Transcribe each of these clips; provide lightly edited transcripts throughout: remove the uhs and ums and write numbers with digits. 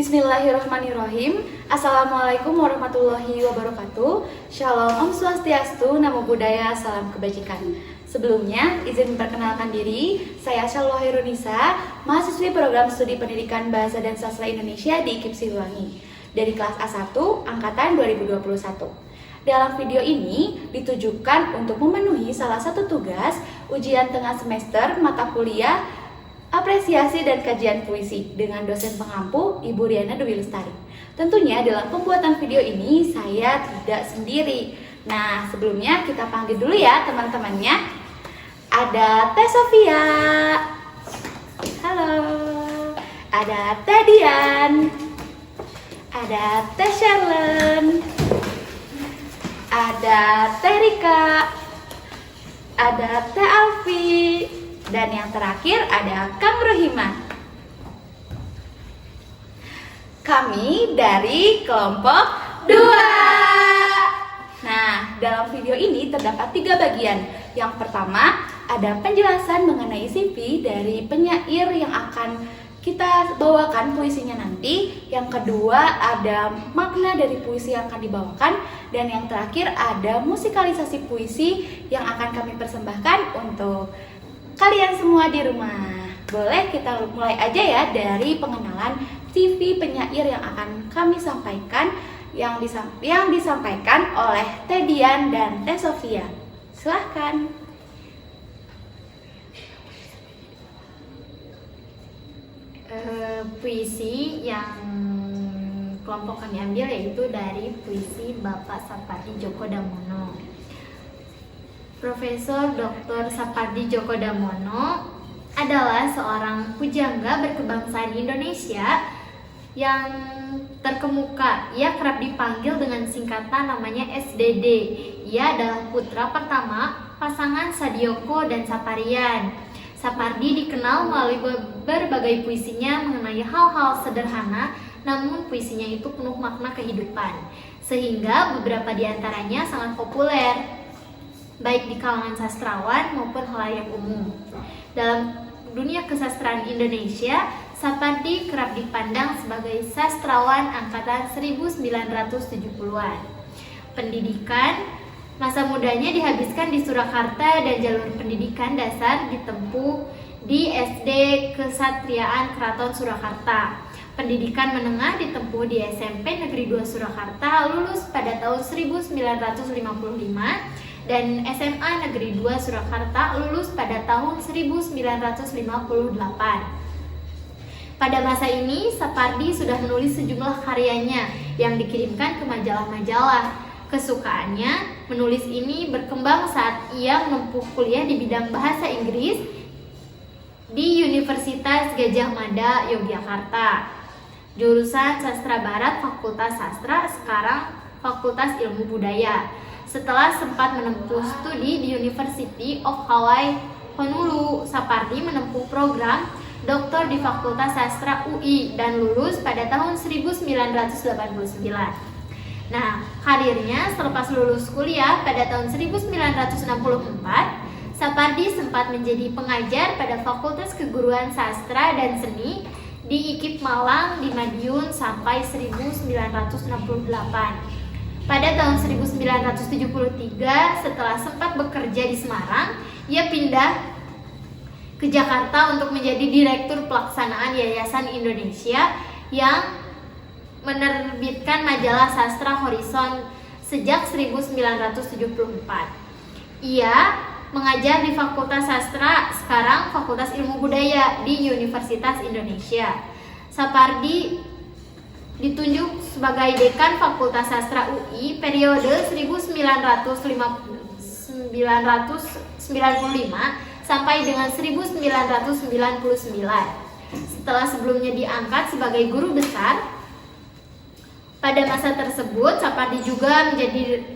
Bismillahirrahmanirrahim. Assalamualaikum warahmatullahi wabarakatuh. Shalom, Om Swastiastu, Namo Buddhaya, Salam Kebajikan. Sebelumnya, izin memperkenalkan diri, saya Shalwa Hirunisa, mahasiswi program studi pendidikan Bahasa dan Sastra Indonesia di IKIP Siliwangi, dari kelas A1, Angkatan 2021. Dalam video ini ditujukan untuk memenuhi salah satu tugas ujian tengah semester mata kuliah Apresiasi dan Kajian Puisi dengan dosen pengampu Ibu Riana Dwi Lestari. Tentunya dalam pembuatan video ini saya tidak sendiri. Nah, sebelumnya kita panggil dulu ya teman-temannya. Ada Teh Sofia. Halo. Ada Teh Dian. Ada Teh Sherlen. Ada Teh Rika. Ada Teh Alfi. Dan yang terakhir ada Kang Rohima. Kami dari kelompok 2. Nah, dalam video ini terdapat 3 bagian. Yang pertama, ada penjelasan mengenai CV dari penyair yang akan kita bawakan puisinya nanti. Yang kedua, ada makna dari puisi yang akan dibawakan. Dan yang terakhir, ada musikalisasi puisi yang akan kami persembahkan untuk kalian semua di rumah. Boleh kita mulai aja ya dari pengenalan CV penyair yang akan kami sampaikan yang disampaikan oleh Teh Dian dan Teh Sofia. Silahkan. Puisi yang kelompok kami ambil yaitu dari puisi Bapak Sapardi Djoko Damono. Profesor Dr. Sapardi Djoko Damono adalah seorang pujangga berkebangsaan Indonesia yang terkemuka. Ia kerap dipanggil dengan singkatan namanya SDD. Ia adalah putra pertama pasangan Sadioko dan Saparian. Sapardi dikenal melalui berbagai puisinya mengenai hal-hal sederhana, namun puisinya itu penuh makna kehidupan, sehingga beberapa di antaranya sangat populer baik di kalangan sastrawan maupun khalayak umum. Dalam dunia kesastraan Indonesia, Sapardi kerap dipandang sebagai sastrawan angkatan 1970-an. Pendidikan masa mudanya dihabiskan di Surakarta dan jalur pendidikan dasar ditempuh di SD Kesatriaan Keraton Surakarta. Pendidikan menengah ditempuh di SMP Negeri 2 Surakarta, lulus pada tahun 1955, dan SMA Negeri 2 Surakarta lulus pada tahun 1958. Pada masa ini, Sapardi sudah menulis sejumlah karyanya yang dikirimkan ke majalah-majalah. Kesukaannya menulis ini berkembang saat ia menempuh kuliah di bidang bahasa Inggris di Universitas Gadjah Mada, Yogyakarta. Jurusan Sastra Barat Fakultas Sastra, sekarang Fakultas Ilmu Budaya. Setelah sempat menempuh studi di University of Hawaii, Honolulu, Sapardi menempuh program doktor di Fakultas Sastra UI dan lulus pada tahun 1989. Nah, karirnya selepas lulus kuliah pada tahun 1964, Sapardi sempat menjadi pengajar pada Fakultas Keguruan Sastra dan Seni di IKIP Malang di Madiun sampai 1968. Pada tahun 1973, setelah sempat bekerja di Semarang, ia pindah ke Jakarta untuk menjadi Direktur Pelaksanaan Yayasan Indonesia yang menerbitkan majalah Sastra Horizon sejak 1974. Ia mengajar di Fakultas Sastra, sekarang Fakultas Ilmu Budaya di Universitas Indonesia. Sapardi ditunjuk sebagai Dekan Fakultas Sastra UI periode 1995 sampai dengan 1999. Setelah sebelumnya diangkat sebagai guru besar, pada masa tersebut Sapardi juga menjadi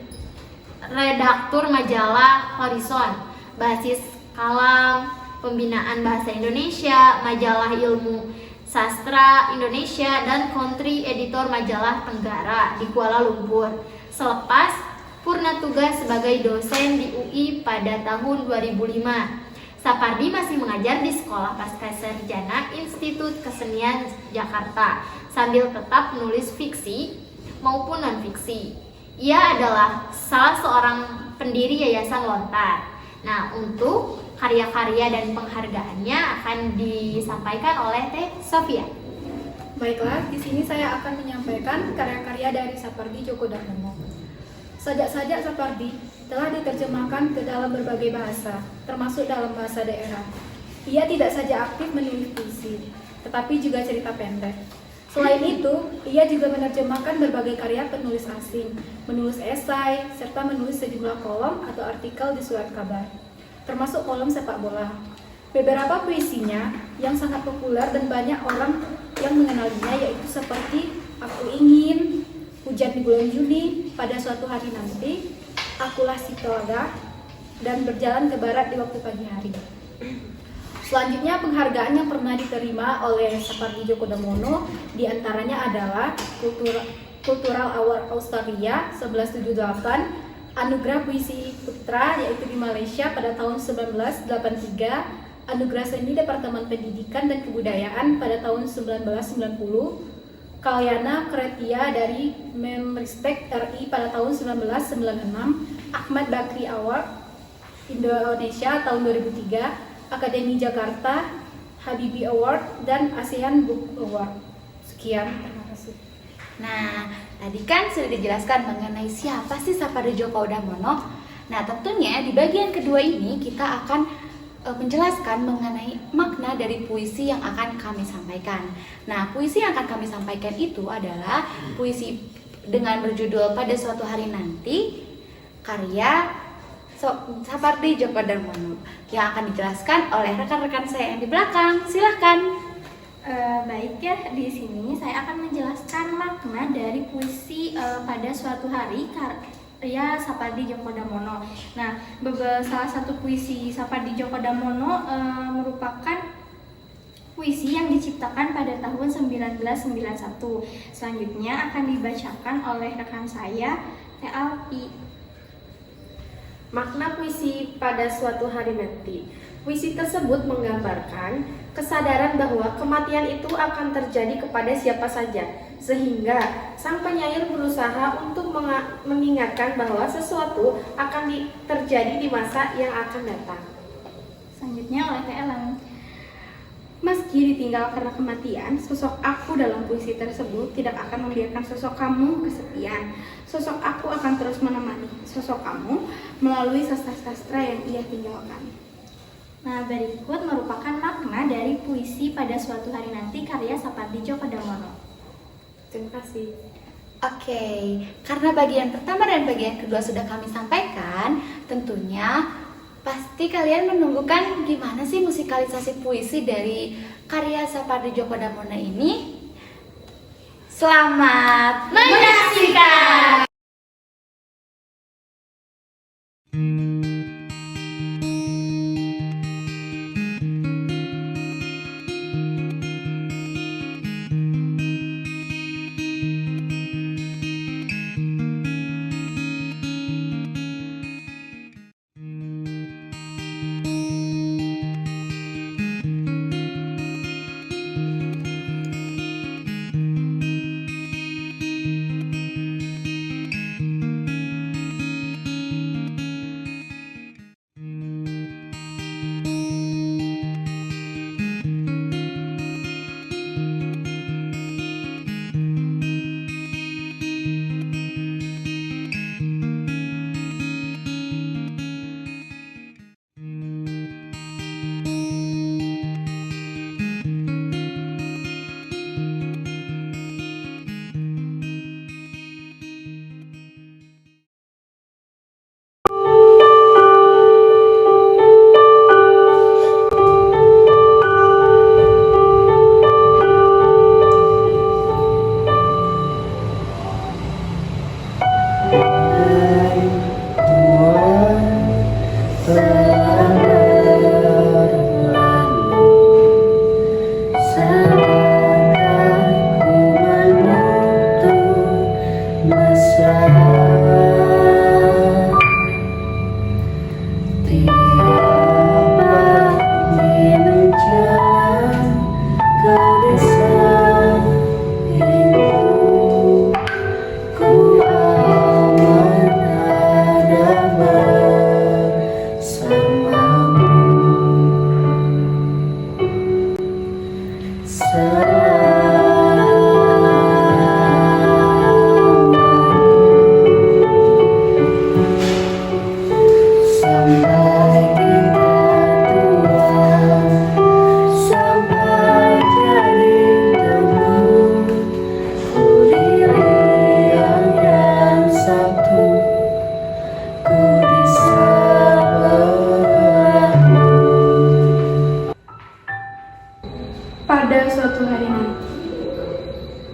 redaktur majalah Horizon, basis Kalam, Pembinaan Bahasa Indonesia, majalah Ilmu Sastra Indonesia, dan country editor majalah Tenggara di Kuala Lumpur. Selepas purna tugas sebagai dosen di UI pada tahun 2005, Sapardi masih mengajar di Sekolah Pascasarjana Institut Kesenian Jakarta. sambil tetap menulis fiksi maupun non-fiksi. Ia adalah salah seorang pendiri Yayasan Lontar. Nah, untuk karya-karya dan penghargaannya akan disampaikan oleh Teh Sofia. Baiklah, di sini saya akan menyampaikan karya-karya dari Sapardi Djoko Damono. Sajak-sajak Sapardi telah diterjemahkan ke dalam berbagai bahasa, termasuk dalam bahasa daerah. Ia tidak saja aktif menulis puisi, tetapi juga cerita pendek. Selain itu, ia juga menerjemahkan berbagai karya penulis asing, menulis esai, serta menulis sejumlah kolom atau artikel di surat kabar, termasuk kolom sepak bola. Beberapa puisinya yang sangat populer dan banyak orang yang mengenalinya yaitu seperti Aku Ingin, Hujan di Bulan Juni, Pada Suatu Hari Nanti, Akulah Si Telaga, dan Berjalan ke Barat di Waktu Pagi Hari. Selanjutnya, penghargaan yang pernah diterima oleh Sapardi Djoko Damono diantaranya adalah Cultural Award Australia 1178, Anugerah Puisi Putra yaitu di Malaysia pada tahun 1983, Anugerah Seni Departemen Pendidikan dan Kebudayaan pada tahun 1990, Kalyana Kretia dari Menristek RI pada tahun 1996, Ahmad Bakri Award Indonesia tahun 2003, Akademi Jakarta, Habibie Award, dan ASEAN Book Award. Sekian, terima kasih. Nah, tadi kan sudah dijelaskan mengenai siapa sih Sapardi Djoko Damono. Nah, tentunya di bagian kedua ini kita akan menjelaskan mengenai makna dari puisi yang akan kami sampaikan. Nah, puisi yang akan kami sampaikan itu adalah puisi dengan berjudul Pada Suatu Hari Nanti, karya Sapardi Djoko Damono, yang akan dijelaskan oleh rekan-rekan saya yang di belakang. Silahkan. Baik ya, di sini saya akan menjelaskan makna dari puisi Pada Suatu Hari karya Sapardi Djoko Damono. Nah, salah satu puisi Sapardi Djoko Damono merupakan puisi yang diciptakan pada tahun 1991. Selanjutnya akan dibacakan oleh rekan saya, Teh Alpi. Makna puisi Pada Suatu Hari Nanti. Puisi tersebut menggambarkan kesadaran bahwa kematian itu akan terjadi kepada siapa saja, sehingga sang penyair berusaha untuk mengingatkan bahwa sesuatu akan terjadi di masa yang akan datang. Selanjutnya oleh Teh Ellen. Meski ditinggal karena kematian, sosok aku dalam puisi tersebut tidak akan membiarkan sosok kamu kesepian. Sosok aku akan terus menemani sosok kamu melalui sastra-sastra yang ia tinggalkan. Nah, berikut merupakan makna dari puisi Pada Suatu Hari Nanti karya Sapardi Djoko Damono. Terima kasih. Oke, karena bagian pertama dan bagian kedua sudah kami sampaikan, tentunya pasti kalian menunggukan gimana sih musikalisasi puisi dari karya Sapardi Djoko Damono ini. Selamat menyaksikan!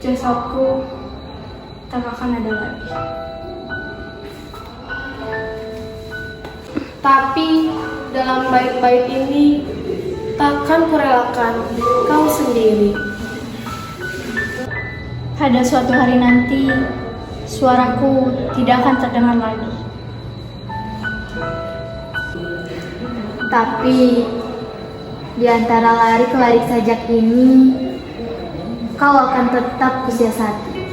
jasadku tak akan ada lagi. Tapi dalam bait-bait ini takkan kurelakan kau sendiri. Pada suatu hari nanti, suaraku tidak akan terdengar lagi. Tapi di antara lari sajak ini, kau akan tetap kusiasati.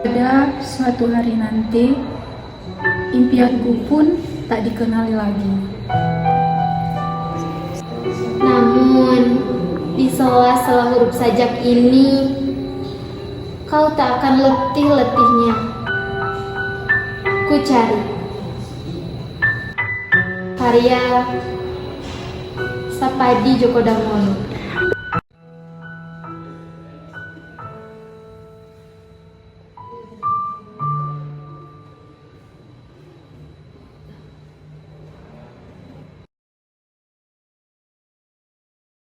Pada suatu hari nanti, impianku pun tak dikenali lagi. Namun, di sela-sela huruf sajak ini, kau tak akan letih-letihnya ku cari. Karya Sapadi Djoko Damono.